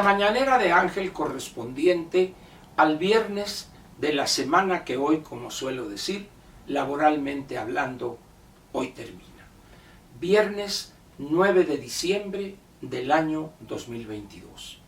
la mañanera de Ángel correspondiente al viernes de la semana que hoy, como suelo decir, laboralmente hablando, hoy termina. Viernes 9 de diciembre del año 2022.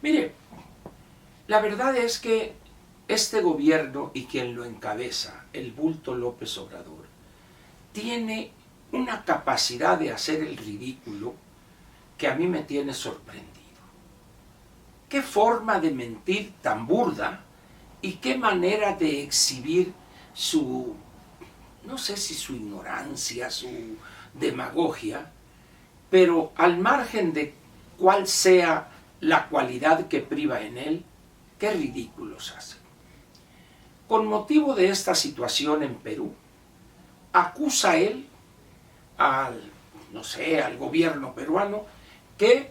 Mire, la verdad es que este gobierno y quien lo encabeza, el bulto López Obrador, tiene una capacidad de hacer el ridículo que a mí me tiene sorprendido. Qué forma de mentir tan burda y qué manera de exhibir su, no sé si su ignorancia, su demagogia, pero al margen de cuál sea la cualidad que priva en él, qué ridículos hacen. Con motivo de esta situación en Perú, acusa él al gobierno peruano que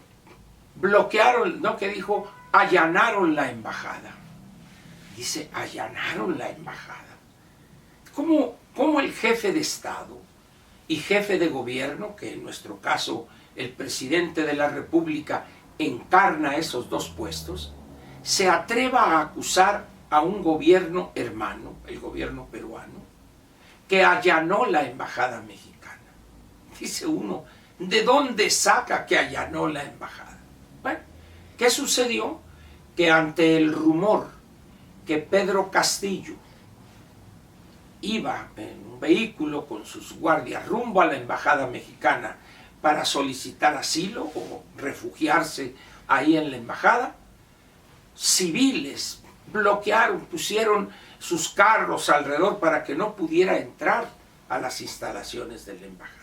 bloquearon, no, que dijo, allanaron la embajada. Dice, allanaron la embajada. ¿Cómo el jefe de Estado y jefe de gobierno, que en nuestro caso el presidente de la República encarna esos dos puestos, se atreva a acusar a un gobierno hermano, el gobierno peruano, que allanó la embajada mexicana? Dice uno, ¿de dónde saca que allanó la embajada? Bueno, ¿qué sucedió? Que ante el rumor que Pedro Castillo iba en un vehículo con sus guardias rumbo a la embajada mexicana para solicitar asilo o refugiarse ahí en la embajada, civiles bloquearon, pusieron sus carros alrededor para que no pudiera entrar a las instalaciones de la embajada.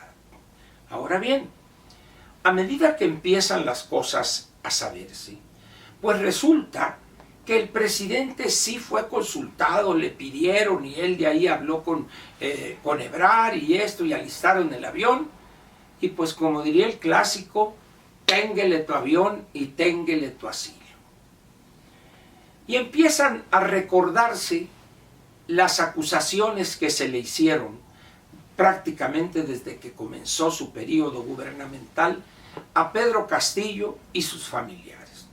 Ahora bien, a medida que empiezan las cosas a saberse, pues resulta que el presidente sí fue consultado, le pidieron y él de ahí habló con Ebrard y esto y alistaron el avión y pues como diría el clásico, ténguele tu avión y ténguele tu asilo. Y empiezan a recordarse las acusaciones que se le hicieron prácticamente desde que comenzó su periodo gubernamental a Pedro Castillo y sus familiares.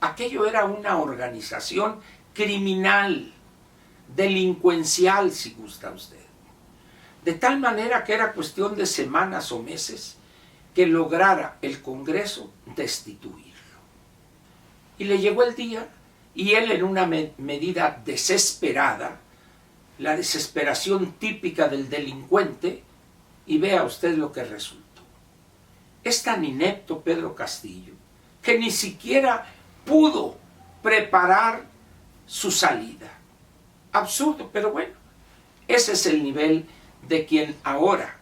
Aquello era una organización criminal, delincuencial, si gusta usted. De tal manera que era cuestión de semanas o meses que lograra el Congreso destituirlo. Y le llegó el día y él en una medida desesperada, la desesperación típica del delincuente, y vea usted lo que resultó. Es tan inepto Pedro Castillo que ni siquiera pudo preparar su salida. Absurdo, pero bueno, ese es el nivel de quien ahora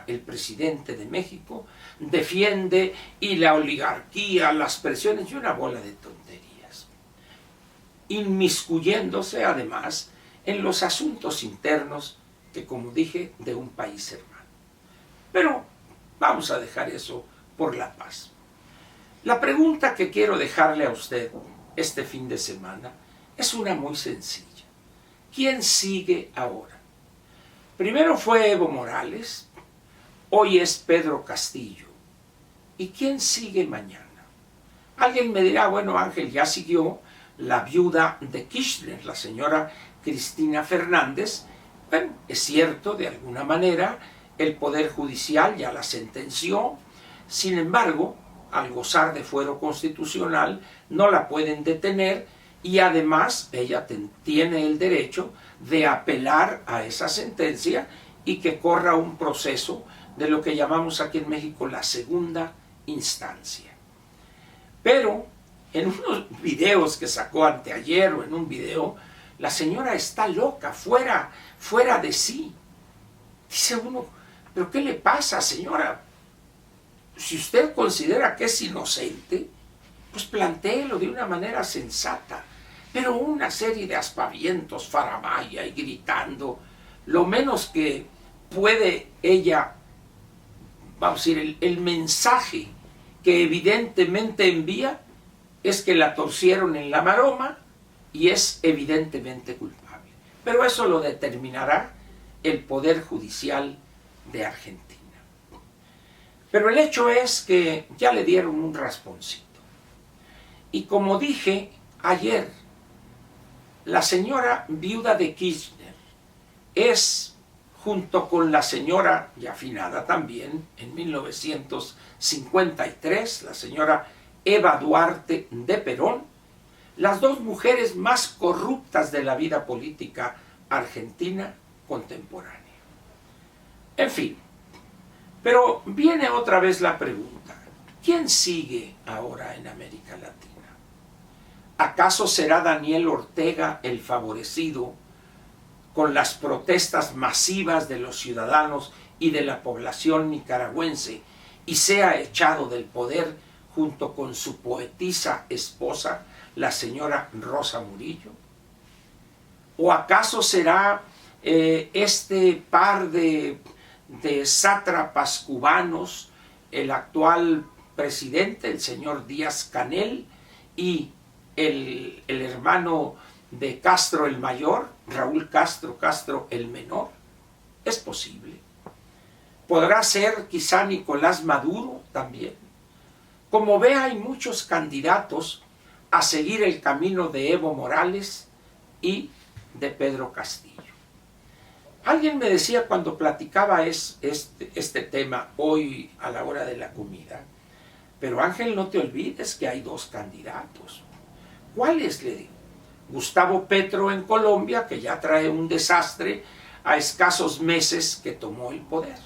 el presidente de México defiende, y la oligarquía, las presiones y una bola de tonterías, inmiscuyéndose además en los asuntos internos que, como dije, de un país hermano. Pero vamos a dejar eso por la paz. La pregunta que quiero dejarle a usted este fin de semana es una muy sencilla. ¿Quién sigue ahora? Primero fue Evo Morales, hoy es Pedro Castillo. ¿Y quién sigue mañana? Alguien me dirá, bueno, Ángel, ya siguió la viuda de Kirchner, la señora Cristina Fernández. Bueno, es cierto, de alguna manera, el Poder Judicial ya la sentenció. Sin embargo, al gozar de fuero constitucional, no la pueden detener y además ella tiene el derecho de apelar a esa sentencia y que corra un proceso de lo que llamamos aquí en México la segunda instancia. Pero en unos videos que sacó anteayer o en un video, la señora está loca, fuera de sí. Dice uno, ¿pero qué le pasa, señora? Si usted considera que es inocente, pues plantéelo de una manera sensata. Pero una serie de aspavientos, faramaya y gritando, lo menos que puede ella, vamos a decir, el mensaje que evidentemente envía es que la torcieron en la maroma y es evidentemente culpable. Pero eso lo determinará el Poder Judicial de Argentina. Pero el hecho es que ya le dieron un rasponcito. Y como dije ayer, la señora viuda de Kirchner es, junto con la señora, ya afinada también, en 1953, la señora Eva Duarte de Perón, las dos mujeres más corruptas de la vida política argentina contemporánea. En fin, pero viene otra vez la pregunta, ¿quién sigue ahora en América Latina? ¿Acaso será Daniel Ortega el favorecido con las protestas masivas de los ciudadanos y de la población nicaragüense y sea echado del poder junto con su poetisa esposa, la señora Rosa Murillo? ¿O acaso será este par de sátrapas cubanos, el actual presidente, el señor Díaz-Canel, y el hermano de Castro el mayor, Raúl Castro, Castro el menor? Es posible. Podrá ser quizá Nicolás Maduro también. Como ve, hay muchos candidatos a seguir el camino de Evo Morales y de Pedro Castillo. Alguien me decía cuando platicaba este tema hoy a la hora de la comida, pero Ángel, no te olvides que hay dos candidatos. ¿Cuáles? Le digo. Gustavo Petro en Colombia, que ya trae un desastre a escasos meses que tomó el poder.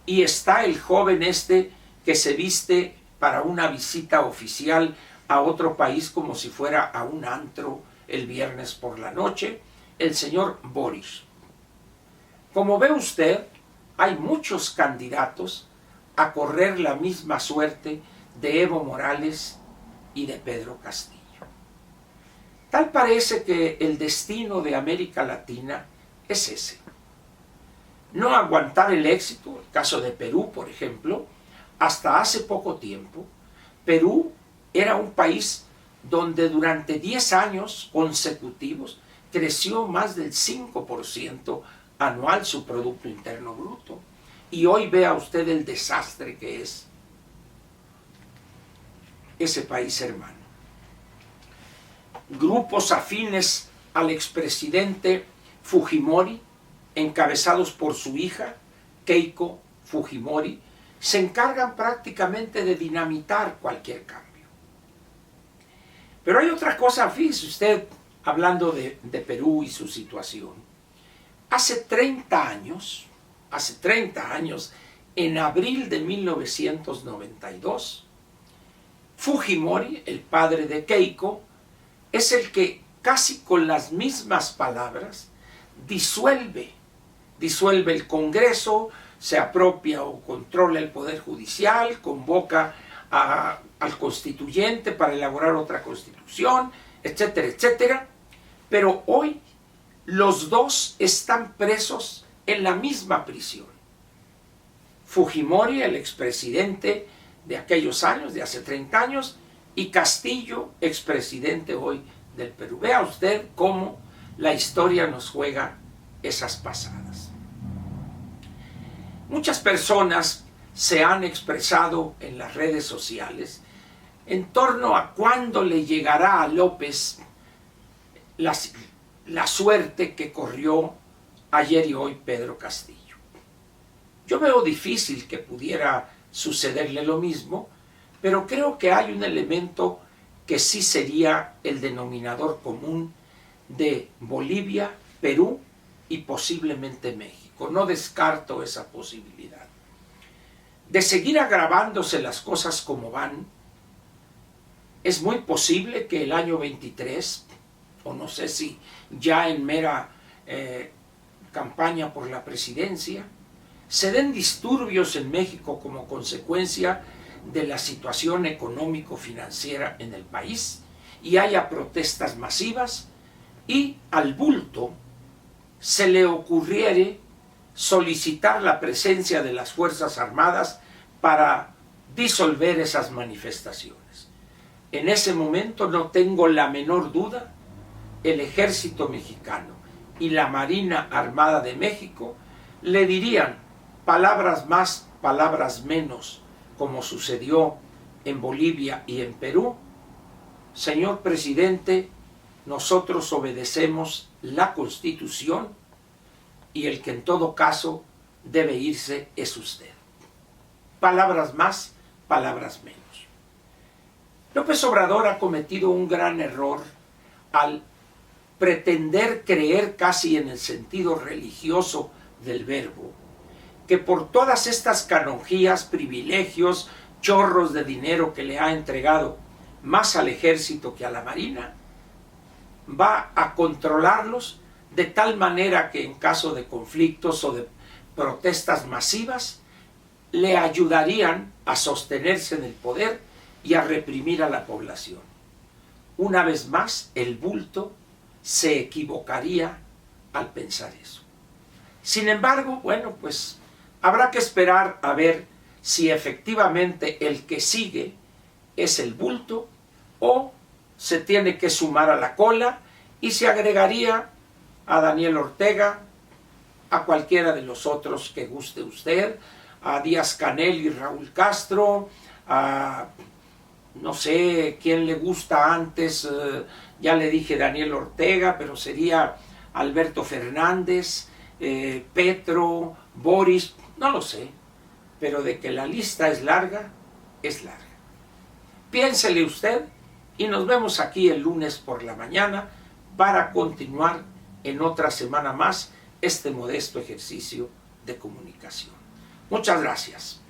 Y está el joven que se viste para una visita oficial a otro país como si fuera a un antro el viernes por la noche, el señor Boris. Como ve usted, hay muchos candidatos a correr la misma suerte de Evo Morales y de Pedro Castillo. Tal parece que el destino de América Latina es ese. No aguantar el éxito, el caso de Perú, por ejemplo, hasta hace poco tiempo, Perú era un país donde durante 10 años consecutivos creció más del 5% anual su Producto Interno Bruto. Y hoy vea usted el desastre que es ese país hermano. Grupos afines al expresidente Fujimori, encabezados por su hija, Keiko Fujimori, se encargan prácticamente de dinamitar cualquier cambio. Pero hay otra cosa, fíjese usted, hablando de Perú y su situación. Hace 30 años, en abril de 1992, Fujimori, el padre de Keiko, es el que casi con las mismas palabras disuelve el Congreso, se apropia o controla el Poder Judicial, convoca al constituyente para elaborar otra constitución, etcétera, etcétera. Pero hoy los dos están presos en la misma prisión. Fujimori, el expresidente de aquellos años, de hace 30 años, y Castillo, expresidente hoy del Perú. Vea usted cómo la historia nos juega esas pasadas. Muchas personas se han expresado en las redes sociales en torno a cuándo le llegará a López la suerte que corrió ayer y hoy Pedro Castillo. Yo veo difícil que pudiera sucederle lo mismo, pero creo que hay un elemento que sí sería el denominador común de Bolivia, Perú y posiblemente México. No descarto esa posibilidad. De seguir agravándose las cosas como van, es muy posible que el año 23, o no sé si ya en mera campaña por la presidencia, se den disturbios en México como consecuencia de la situación económico-financiera en el país y haya protestas masivas y al bulto se le ocurriere solicitar la presencia de las Fuerzas Armadas para disolver esas manifestaciones. En ese momento no tengo la menor duda, el Ejército Mexicano y la Marina Armada de México le dirían palabras más palabras menos, como sucedió en Bolivia y en Perú, señor presidente, nosotros obedecemos la Constitución y el que en todo caso debe irse es usted. Palabras más, palabras menos. López Obrador ha cometido un gran error al pretender creer casi en el sentido religioso del verbo, que por todas estas canonjías, privilegios, chorros de dinero que le ha entregado más al ejército que a la marina, va a controlarlos de tal manera que en caso de conflictos o de protestas masivas le ayudarían a sostenerse en el poder y a reprimir a la población. Una vez más, el bulto se equivocaría al pensar eso. Sin embargo, bueno, pues habrá que esperar a ver si efectivamente el que sigue es el bulto o se tiene que sumar a la cola y se agregaría a Daniel Ortega, a cualquiera de los otros que guste usted, a Díaz-Canel y Raúl Castro, a no sé quién le gusta antes, ya le dije Daniel Ortega, pero sería Alberto Fernández, Petro, Boris, no lo sé, pero de que la lista es larga, es larga. Piénsele usted y nos vemos aquí el lunes por la mañana para continuar en otra semana más este modesto ejercicio de comunicación. Muchas gracias.